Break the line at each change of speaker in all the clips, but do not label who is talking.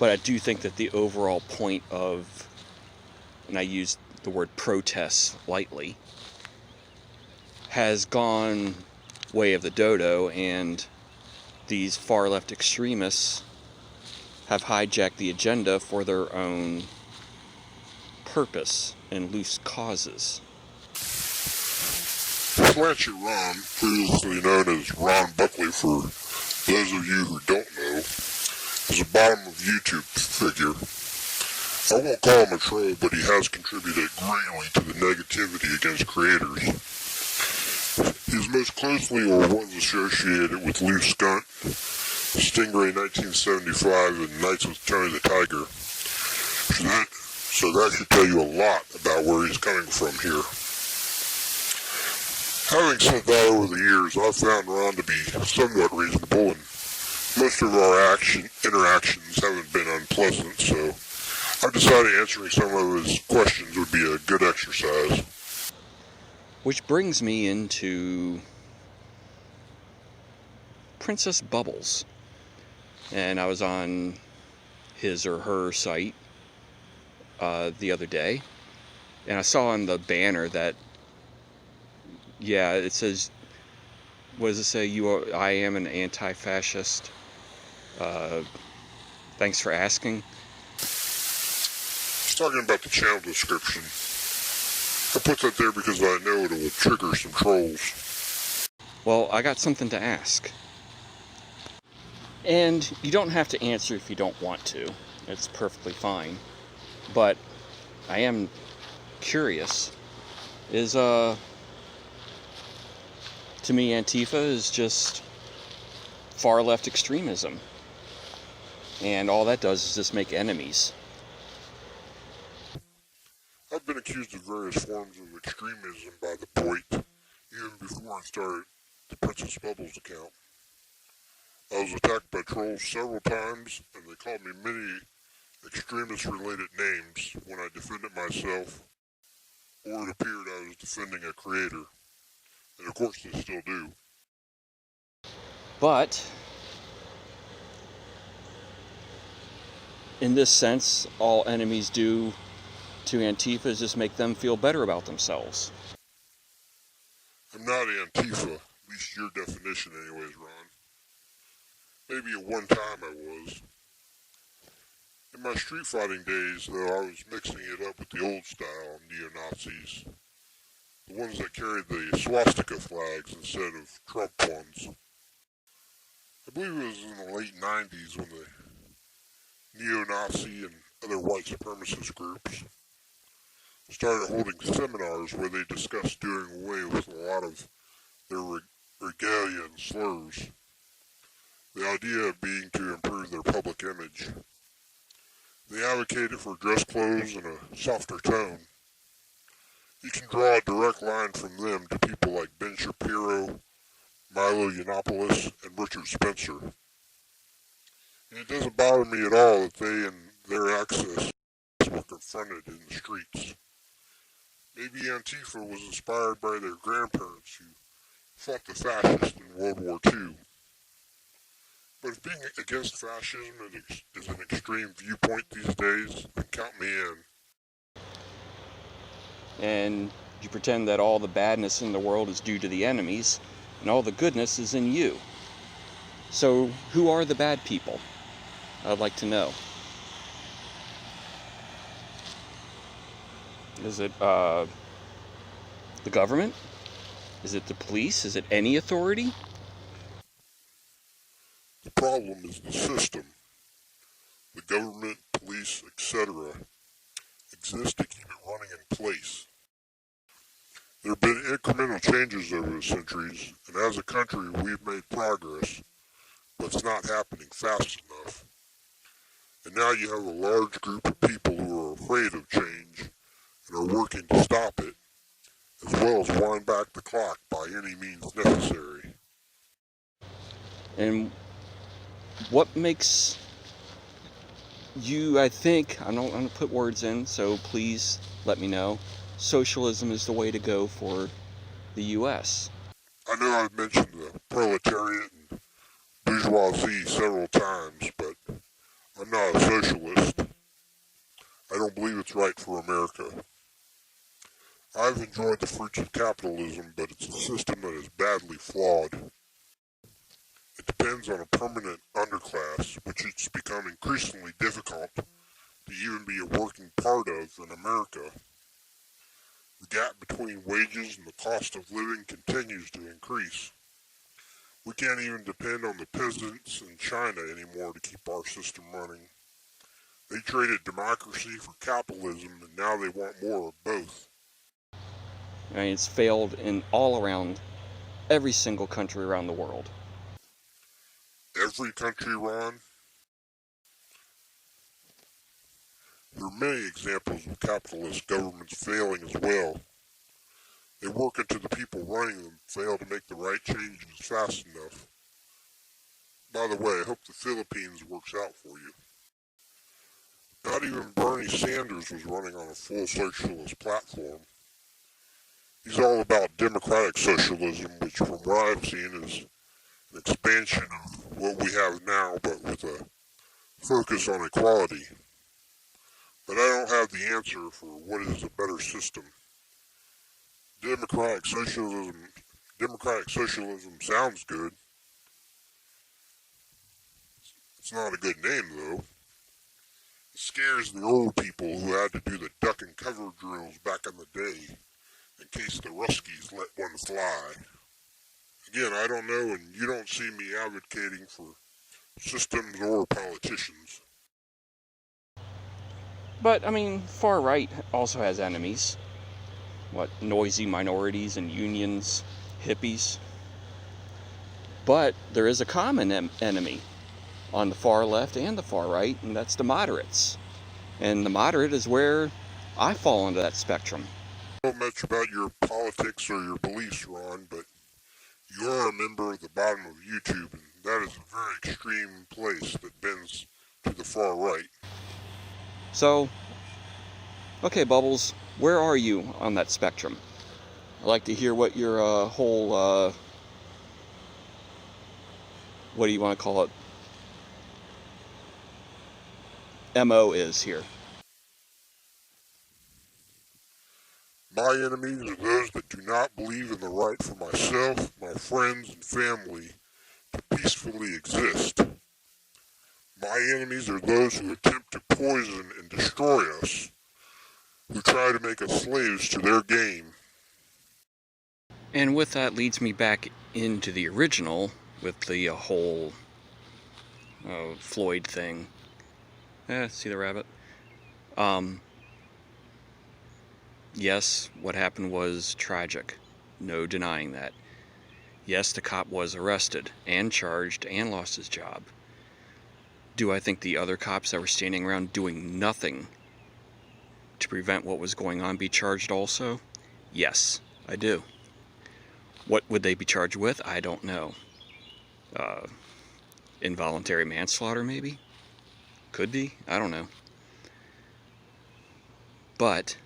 But I do think that the overall point of, and I use the word protests lightly, has gone way of the dodo, and these far left extremists have hijacked the agenda for their own purpose and loose causes.
Slainte Ron, previously known as Ron Buckley for those of you who don't know, is a bottom of YouTube figure. I won't call him a troll, but he has contributed greatly to the negativity against creators. He is most closely or was associated with Lou Skunt, Stingray 1975, and Nights with Tony the Tiger. So that should tell you a lot about where he's coming from here. Having said that, over the years, I've found Ron to be somewhat reasonable, and most of our interactions haven't been unpleasant, so I've decided answering some of his questions would be a good exercise.
Which brings me into Princess Bubbles. And I was on his or her site the other day, and I saw on the banner that, yeah, it says, what does it say? I am an anti-fascist. Thanks for asking.
It's talking about the channel description. I put that there because I know it will trigger some trolls.
Well, I got something to ask. And you don't have to answer if you don't want to. It's perfectly fine. But I am curious. To me, Antifa is just far left extremism. And all that does is just make enemies.
I've been accused of various forms of extremism by the point, even before I started the Princess Bubbles account. I was attacked by trolls several times, and they called me many extremist-related names when I defended myself, or it appeared I was defending a creator. And of course they still do.
But in this sense, all enemies do to Antifa is just make them feel better about themselves.
I'm not Antifa, at least your definition anyways, Ron. Maybe at one time I was. In my street fighting days, though, I was mixing it up with the old style neo-Nazis. The ones that carried the swastika flags instead of Trump ones. I believe it was in the late 90s when the neo-Nazi and other white supremacist groups started holding seminars where they discussed doing away with a lot of their regalia and slurs. The idea being to improve their public image. They advocated for dress clothes in a softer tone. You can draw a direct line from them to people like Ben Shapiro, Milo Yiannopoulos, and Richard Spencer. And it doesn't bother me at all that they and their access were confronted in the streets. Maybe Antifa was inspired by their grandparents who fought the fascists in World War II. But if being against fascism is an extreme viewpoint these days, then count me in.
And you pretend that all the badness in the world is due to the enemies, and all the goodness is in you. So, who are the bad people? I'd like to know. Is it the government? Is it the police? Is it any authority?
The problem is the system. The government, police, etc. exist to keep it running in place. There have been incremental changes over the centuries, and as a country we've made progress, but it's not happening fast enough. And now you have a large group of people who are afraid of change and are working to stop it, as well as wind back the clock by any means necessary.
And what makes you, I think, I'm not going to put words in, so please let me know, socialism is the way to go for the U.S.
I know I've mentioned the proletariat and bourgeoisie several times, but I'm not a socialist. I don't believe it's right for America. I've enjoyed the fruits of capitalism, but it's a system that is badly flawed. It depends on a permanent underclass, which it's become increasingly difficult to even be a working part of in America. The gap between wages and the cost of living continues to increase. We can't even depend on the peasants in China anymore to keep our system running. They traded democracy for capitalism, and now they want more of both.
I mean, it's failed in all around every single country around the world.
Every country, Ron? There are many examples of capitalist governments failing as well. They work until the people running them fail to make the right changes fast enough. By the way, I hope the Philippines works out for you. Not even Bernie Sanders was running on a full socialist platform. He's all about democratic socialism, which from what I've seen is an expansion of what we have now, but with a focus on equality. But I don't have the answer for what is a better system. Democratic socialism sounds good. It's not a good name though. It scares the old people who had to do the duck and cover drills back in the day in case the Ruskies let one fly. Again, I don't know, and you don't see me advocating for systems or politicians.
But, I mean, far right also has enemies. What, noisy minorities and unions, hippies. But there is a common enemy on the far left and the far right, and that's the moderates. And the moderate is where I fall into that spectrum.
I don't know much about your politics or your beliefs, Ron, but you are a member of the bottom of YouTube, and that is a very extreme place that bends to the far right.
So, okay, Bubbles, where are you on that spectrum? I'd like to hear what your whole, what do you want to call it, MO is here.
My enemies are those that do not believe in the right for myself, my friends, and family to peacefully exist. My enemies are those who attempt to poison and destroy us, who try to make us slaves to their game.
And with that leads me back into the original with the whole Floyd thing. See the rabbit? Yes, what happened was tragic. No denying that. Yes, the cop was arrested and charged and lost his job. Do I think the other cops that were standing around doing nothing to prevent what was going on be charged also? Yes, I do. What would they be charged with? I don't know. Involuntary manslaughter, maybe? Could be. I don't know. But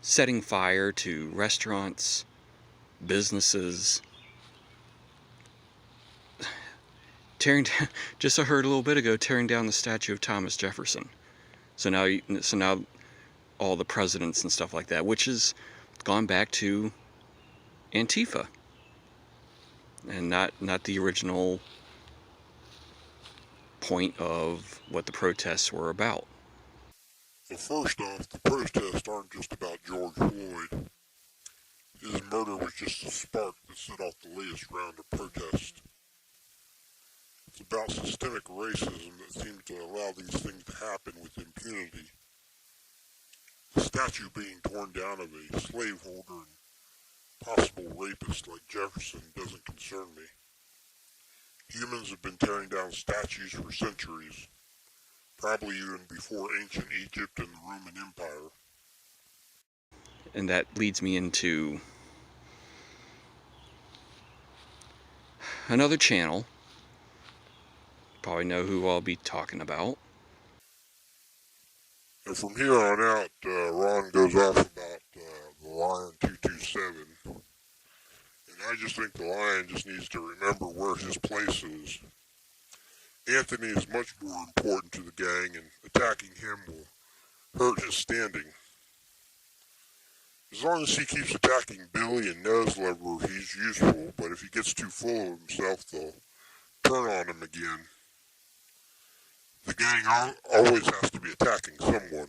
setting fire to restaurants, businesses, tearing down, just I heard a little bit ago, tearing down the statue of Thomas Jefferson. So now all the presidents and stuff like that, which has gone back to Antifa and not the original point of what the protests were about.
Well, first off, the protests aren't just about George Floyd. His murder was just a spark that set off the latest round of protests. It's about systemic racism that seems to allow these things to happen with impunity. The statue being torn down of a slaveholder and possible rapist like Jefferson doesn't concern me. Humans have been tearing down statues for centuries, probably even before ancient Egypt and the Roman Empire.
And that leads me into another channel. Probably know who I'll be talking about.
And from here on out, Ron goes off about the Lion 227. And I just think the Lion just needs to remember where his place is. Anthony is much more important to the gang, and attacking him will hurt his standing. As long as he keeps attacking Billy and Neslever, he's useful, but if he gets too full of himself, they'll turn on him again. The gang always has to be attacking someone.